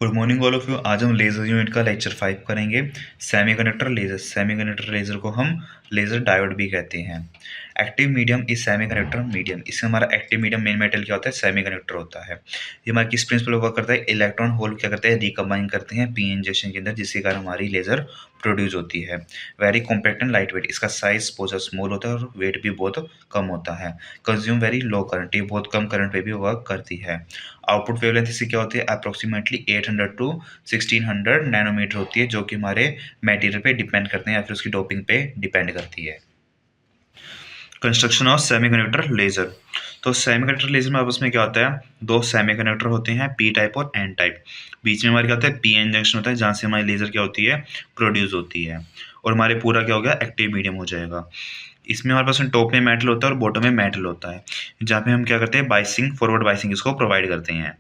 Good morning all of you. आज हम laser unit का लेक्चर 5 करेंगे। Semiconductor laser. सेमीकंडक्टर लेज़र को हम लेज़र डायोड भी कहते हैं। Active medium is semiconductor medium. इससे हमारा एक्टिव मीडियम मेन मेटल क्या होता है? सेमीकंडक्टर होता है। ये हमारा किस प्रिंसिपल वर्क करता है? इलेक्ट्रॉन होल क्या करते हैं? रिकम्बाइन करते हैं पी इंजेक्शन के अंदर, जिसके कारण हमारी लेज़र प्रोड्यूस होती है। Very compact and light weight. इसका साइज बहुत स्मॉल होता है और वेट भी बहुत कम होता है। Consume very low current. ये बहुत कम करंट पे भी वर्क करती है। आउटपुट वेवलेंथ इससे क्या होती है? अप्रोक्सीमेटली 800 टू 1600 नैनोमीटर होती है, जो कि हमारे मटेरियल पे डिपेंड करते हैं या फिर उसकी डोपिंग पे डिपेंड करती है। Construction of semiconductor laser. तो सेमीकंडक्टर लेजर में आपस में क्या होता है? दो सेमीकंडक्टर होते हैं, पी टाइप और एन टाइप। बीच में हमारे क्या होता है? पी एन जंक्शन होता है, जहाँ से हमारी लेजर क्या होती है? प्रोड्यूस होती है। और हमारे पूरा क्या हो गया? एक्टिव मीडियम हो जाएगा। इसमें हमारे पास टॉप में मेटल होता है और बॉटम में मेटल होता है, जहाँ पे हम क्या करते हैं? बाइसिंग, फॉरवर्ड बाइसिंग इसको प्रोवाइड करते हैं।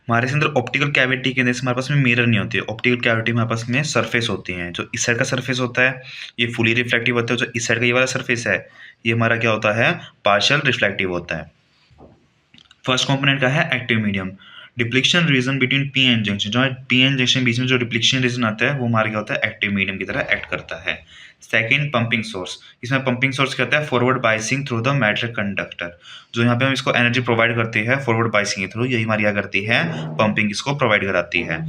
हमारे अंदर ऑप्टिकल कैविटी के अंदर हमारे पास में मिरर नहीं होती है। ऑप्टिकल कैविटी में हमारे पास में सरफेस होती हैं। जो इस साइड का सरफेस होता है ये फुली रिफ्लेक्टिव होता है। जो इस साइड का ये वाला सरफेस है ये हमारा क्या होता है? पार्शियल रिफ्लेक्टिव होता है। फर्स्ट कंपोनेंट का है active medium. Depletion region between P N junction. जो पी एन जंक्शन बीच में जो डिप्लीशन रीजन आता है वो हमारा क्या होता है? एक्टिव मीडियम की तरह एक्ट करता है। Second, pumping source. इसमें पंपिंग सोर्स क्या होता है? Forward biasing through the metal conductor. जो यहाँ पे हम इसको एनर्जी प्रोवाइड करते हैं फॉरवर्ड बाइसिंग के थ्रू, यही हमारी क्या करती है? पंपिंग इसको प्रोवाइड कराती है।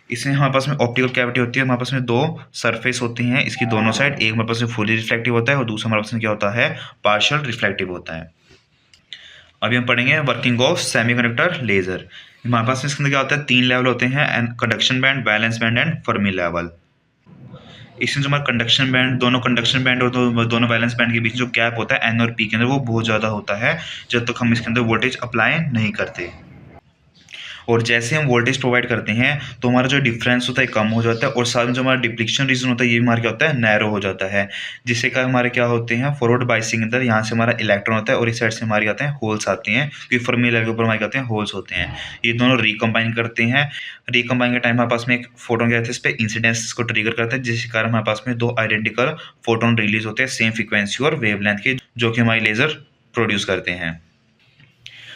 इसमें हमारे पास में ऑप्टिकल कैविटी होती है। हमारे पास में दो सरफेस होती हैं इसकी दोनों साइड। एक हमारे पास में फुली रिफ्लेक्टिव होता है और दूसरा हमारे पास में क्या होता है? पार्शियल रिफ्लेक्टिव होता है। अभी हम पढ़ेंगे वर्किंग ऑफ सेमीकंडक्टर लेजर। हमारे पास इसके अंदर क्या होता है? तीन लेवल होते हैं, and conduction band, balance band and Fermi level. इसमें जो हमारा कंडक्शन बैंड, दोनों कंडक्शन बैंड और दोनों बैलेंस बैंड के बीच जो गैप होता है एन और पी के अंदर, वो बहुत ज़्यादा होता है जब तक हम इसके अंदर वोल्टेज अप्लाई नहीं करते। और जैसे हम वोल्टेज प्रोवाइड करते हैं तो हमारा जो डिफरेंस होता है कम हो जाता है, और साथ में जो हमारा डिप्लीशन रीजन होता है ये हमारा क्या होता है? नैरो हो जाता है। जिससे कारण हमारे क्या होते हैं? फॉरवर्ड बाइसिंग के अंदर यहाँ से हमारा इलेक्ट्रॉन होता है और इस साइड से हमारे आते हैं होल्स आते हैं, क्योंकि फर्मी लेवल के ऊपर हमारे कहते हैं होल्स होते हैं। ये दोनों रिकम्बाइन करते हैं। रिकम्बाइन के टाइम हमारे पास में एक फोटोन क्या होता है? इस पर इंसिडेंस को ट्रिगर करता है, जिसके कारण हमारे पास में दो आइडेंटिकल फोटोन रिलीज होते हैं सेम फ्रिक्वेंसी और वेवलेंथ के, जो कि हमारी लेजर प्रोड्यूस करते हैं।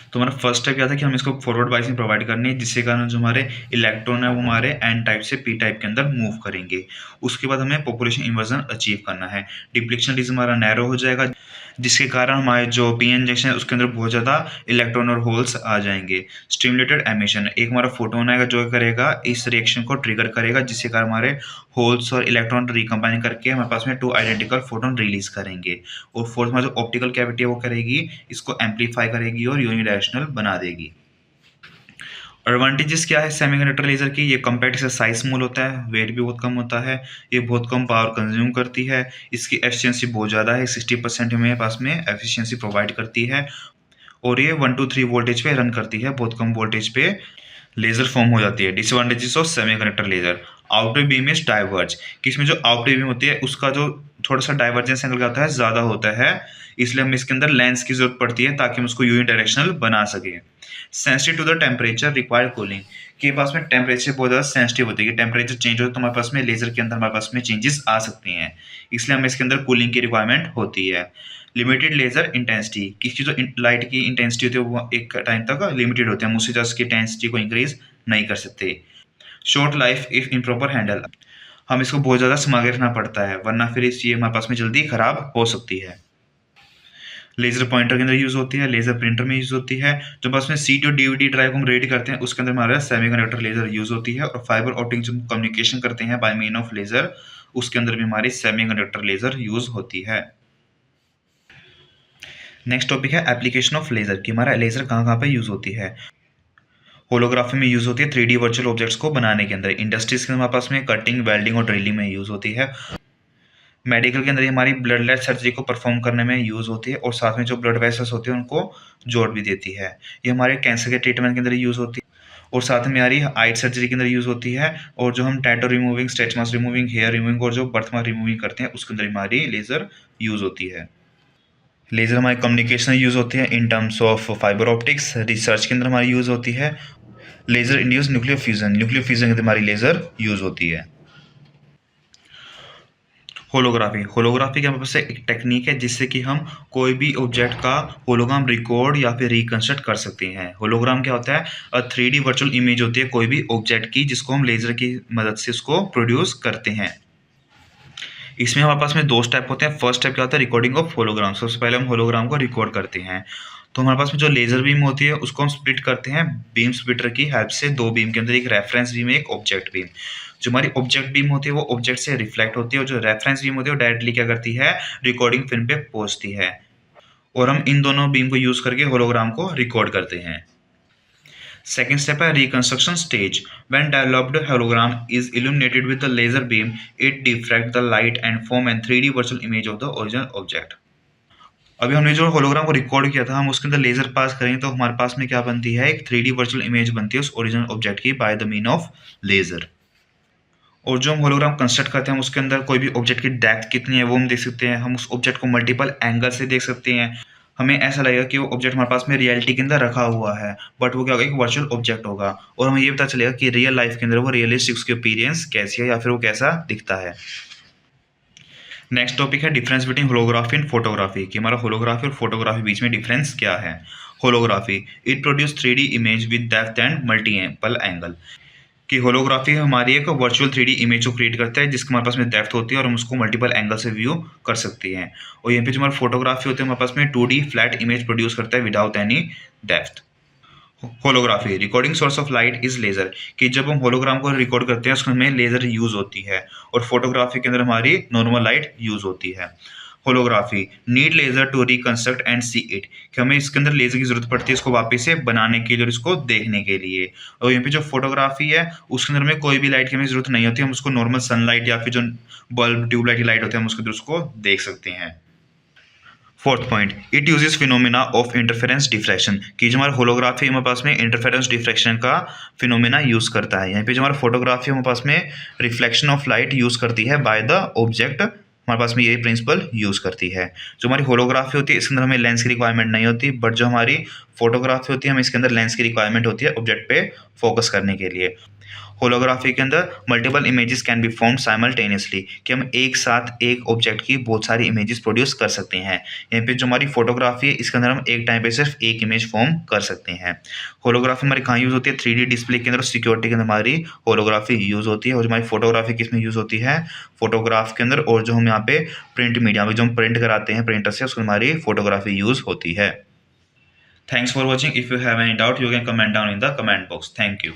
तो हमारा फर्स्ट स्टेप क्या था कि हम इसको फॉरवर्ड बाइसिंग प्रोवाइड करनी है, जिससे कारण जो हमारे इलेक्ट्रॉन है वो हमारे एन टाइप से पी टाइप के अंदर मूव करेंगे। उसके बाद हमें पॉपुलेशन इन्वर्जन अचीव करना है। डिप्लीशन रीजन हमारा नैरो हो जाएगा, जिसके कारण हमारे जो पी एन जंक्शन है उसके अंदर बहुत ज़्यादा इलेक्ट्रॉन और होल्स आ जाएंगे। स्टिमुलेटेड एमिशन, एक हमारा फोटोन आएगा जो करेगा इस रिएक्शन को ट्रिगर करेगा, जिससे कारण हमारे होल्स और इलेक्ट्रॉन रिकम्बाइन करके हमारे पास में टू आइडेंटिकल फोटोन रिलीज करेंगे। और फोर्थ में जो ऑप्टिकल कैविटी है वो करेगी इसको एम्पलीफाई करेगी और यूनिडायरेक्शनल बना देगी। एडवांटेजेस क्या है सेमीकंडक्टर लेजर की? ये कम्पैक्ट, इसका साइज स्मॉल होता है, वेट भी बहुत कम होता है, ये बहुत कम पावर कंज्यूम करती है, इसकी एफिशिएंसी बहुत ज़्यादा है, 60% मेरे पास में एफिशिएंसी प्रोवाइड करती है, और ये 1 to 3 वोल्टेज पे रन करती है, बहुत कम वोल्टेज पे लेजर फॉर्म हो जाती है। Disadvantages of semiconductor laser. Outer beam is diverge, कि इसमें जो आउटर बीम होती है उसका जो थोड़ा सा डाइवर्जेंस एंगल का होता है ज़्यादा होता है, इसलिए हमें इसके अंदर लेंस की जरूरत पड़ती है ताकि हम उसको यूनिडायरेक्शनल बना सके। Sensitive to the temperature, required cooling, के पास में टेम्परेचर बहुत ज़्यादा सेंसिटिव होती है कि टेम्परेचर चेंज हो तो हमारे पास में लेजर के अंदर हमारे पास में चेंजेस आ सकती हैं, इसलिए हमें इसके अंदर कूलिंग की रिक्वायरमेंट होती है। लिमिटेड लेजर इंटेंसिटी, किसकी जो लाइट की इंटेंसिटी होती है वो एक टाइम तक लिमिटेड होती है, हम उससे ज़्यादा उसकी इंटेंसिटी को इंक्रीज नहीं कर सकते। Short life if improper handle, हम इसको बहुत ज़्यादा संभाल के रखना पड़ता है वरना फिर इस चीज़ हमारे पास में जल्दी खराब हो सकती है। लेजर पॉइंटर के अंदर यूज होती है, लेजर प्रिंटर में यूज होती है, जो बस में सीडी और डीवीडी ड्राइव हम रेडी करते हैं उसके अंदर हमारा सेमीकंडक्टर लेजर यूज होती है, और फाइबर ऑप्टिक जो कम्युनिकेशन करते हैं बाय मीन ऑफ लेजर उसके अंदर भी हमारी सेमीकंडक्टर लेजर यूज होती है। नेक्स्ट टॉपिक है एप्लीकेशन ऑफ लेजर, कि हमारा लेजर कहाँ कहाँ पे यूज होती है। होलोग्राफी में यूज होती है 3D वर्चुअल ऑब्जेक्ट्स को बनाने के अंदर। इंडस्ट्रीज के हमारे पास में कटिंग, वेल्डिंग और ड्रिलिंग में यूज होती है। मेडिकल के अंदर ये हमारी ब्लडलेस सर्जरी को परफॉर्म करने में यूज होती है, और साथ में जो ब्लड वेसल्स होती है उनको जोड़ भी देती है। ये हमारे कैंसर के ट्रीटमेंट के अंदर यूज होती है, और साथ में हमारी आइट सर्जरी के अंदर यूज होती है, और जो हम tattoo removing, stretch marks removing, hair removing और जो बर्थ मार्क रिमूविंग करते हैं उसके अंदर हमारी लेजर यूज होती है। लेजर हमारी कम्युनिकेशन यूज होती है in terms of fibre optics. Research के अंदर हमारी यूज होती है। लेजर इंड्यूस न्यूक्लियर फ्यूजन के अंदर हमारी लेजर यूज होती है। होलोग्राफी होलोग्राफी के हमारे पास एक टेक्निक है जिससे कि हम कोई भी ऑब्जेक्ट का होलोग्राम रिकॉर्ड या फिर रिकंस्ट्रक्ट कर सकते हैं। होलोग्राम क्या होता है? 3D वर्चुअल इमेज होती है कोई भी ऑब्जेक्ट की, जिसको हम लेजर की मदद से उसको प्रोड्यूस करते हैं। इसमें हमारे पास में दो स्टेप होते हैं। फर्स्ट स्टेप क्या होता है? Recording of hologram. सबसे पहले हम होलोग्राम को रिकॉर्ड करते हैं। तो हमारे पास में जो लेजर बीम होती है उसको हम स्प्लिट करते हैं बीम स्प्लिटर की हेल्प से, दो बीम के अंदर, एक रेफरेंस बीम एक ऑब्जेक्ट बीम। जो हमारी ऑब्जेक्ट बीम होती है वो ऑब्जेक्ट से रिफ्लेक्ट होती है, और जो रेफरेंस बीम होती है वो डायरेक्टली क्या करती है? रिकॉर्डिंग फिल्म पे पहुंचती है, और हम इन दोनों बीम को यूज करके होलोग्राम को रिकॉर्ड करते हैं। Second step है reconstruction stage. When developed hologram is illuminated with the laser beam, it diffracts the light and form a 3D virtual image of the original object. अभी हमने जो hologram को record किया था, हम उसके अंदर लेजर पास करेंगे तो हमारे पास में क्या बनती है? एक 3D वर्चुअल इमेज बनती है उस ओरिजिनल ऑब्जेक्ट की by the mean of laser. और जो हम होलोग्राम कंस्ट्रक्ट करते हैं उसके अंदर कोई भी ऑब्जेक्ट की डेप्थ कितनी है वो हम देख सकते हैं। हम उस ऑब्जेक्ट को मल्टीपल एंगल से देख सकते हैं। हमें ऐसा लगेगा कि वो ऑब्जेक्ट हमारे पास में रियलिटी के अंदर रखा हुआ है, बट वो क्या होगा? एक वर्चुअल ऑब्जेक्ट होगा, और हमें ये पता चलेगा कि रियल लाइफ के अंदर वो रियलिस्टिक उसकी अपीयरेंस कैसी है या फिर वो कैसा दिखता है। नेक्स्ट टॉपिक है difference between holography and photography, कि हमारा होलोग्राफी और फोटोग्राफी बीच में डिफरेंस क्या है। Holography it produce 3D image with depth and multiple angle, कि होलोग्राफी हमारी एक वर्चुअल 3D इमेज को क्रिएट करता है जिसके हमारे पास में डेप्थ होती है और हम उसको मल्टीपल एंगल से व्यू कर सकते हैं। और यहाँ पे जो हमारा फोटोग्राफी होती है हमारे पास में 2D फ्लैट इमेज प्रोड्यूस करता है without any depth. Holography recording source of light is laser, कि जब हम होलोग्राम को रिकॉर्ड करते हैं उसमें लेजर यूज होती है, और फोटोग्राफी के अंदर हमारी नॉर्मल लाइट यूज होती है। Holography need laser to reconstruct and see it, कि हमें इसके अंदर लेजर की जरूरत पड़ती है इसको वापस से बनाने के लिए और इसको देखने के लिए। और यहाँ पे जो फोटोग्राफी है उसके अंदर में कोई भी लाइट की हमें जरूरत नहीं होती, हम उसको नॉर्मल सनलाइट या फिर जो बल्ब ट्यूबलाइट की लाइट होती है हम उसके अंदर उसको देख सकते हैं। Fourth point, it uses phenomena of interference diffraction, कि जो हमारा होलोग्राफी हमारे पास में इंटरफेरेंस डिफ्रैक्शन का फिनोमेना यूज करता है। यहाँ पे जो हमारा फोटोग्राफी हमारे पास में रिफ्लेक्शन ऑफ लाइट यूज करती है बाय द ऑब्जेक्ट, हमारे पास में यही प्रिंसिपल यूज करती है। जो हमारी होलोग्राफी होती है इसके अंदर हमें लेंस की रिक्वायरमेंट नहीं होती, बट जो हमारी फोटोग्राफी होती है हमें इसके अंदर लेंस की रिक्वायरमेंट होती है ऑब्जेक्ट पे फोकस करने के लिए। होलोग्राफी के अंदर multiple images can be form simultaneously, कि हम एक साथ एक ऑब्जेक्ट की बहुत सारी इमेजेस प्रोड्यूस कर सकते हैं। यहाँ पे जो हमारी फोटोग्राफी है इसके अंदर हम एक टाइम पे सिर्फ एक इमेज फॉर्म कर सकते हैं। होलोग्राफी हमारी कहाँ यूज होती है? 3D डिस्प्ले के अंदर, सिक्योरिटी के अंदर हमारी होलोग्राफी यूज होती है। और जो हमारी फोटोग्राफी किस में यूज होती है? फोटोग्राफ के अंदर। और जो हम यहाँ पे प्रिंट मीडिया में जो हम प्रिंट कराते हैं प्रिंटर से, उसमें हमारी फोटोग्राफी यूज होती है। Thanks for watching. If you have any doubt you can comment down in the comment box. Thank you.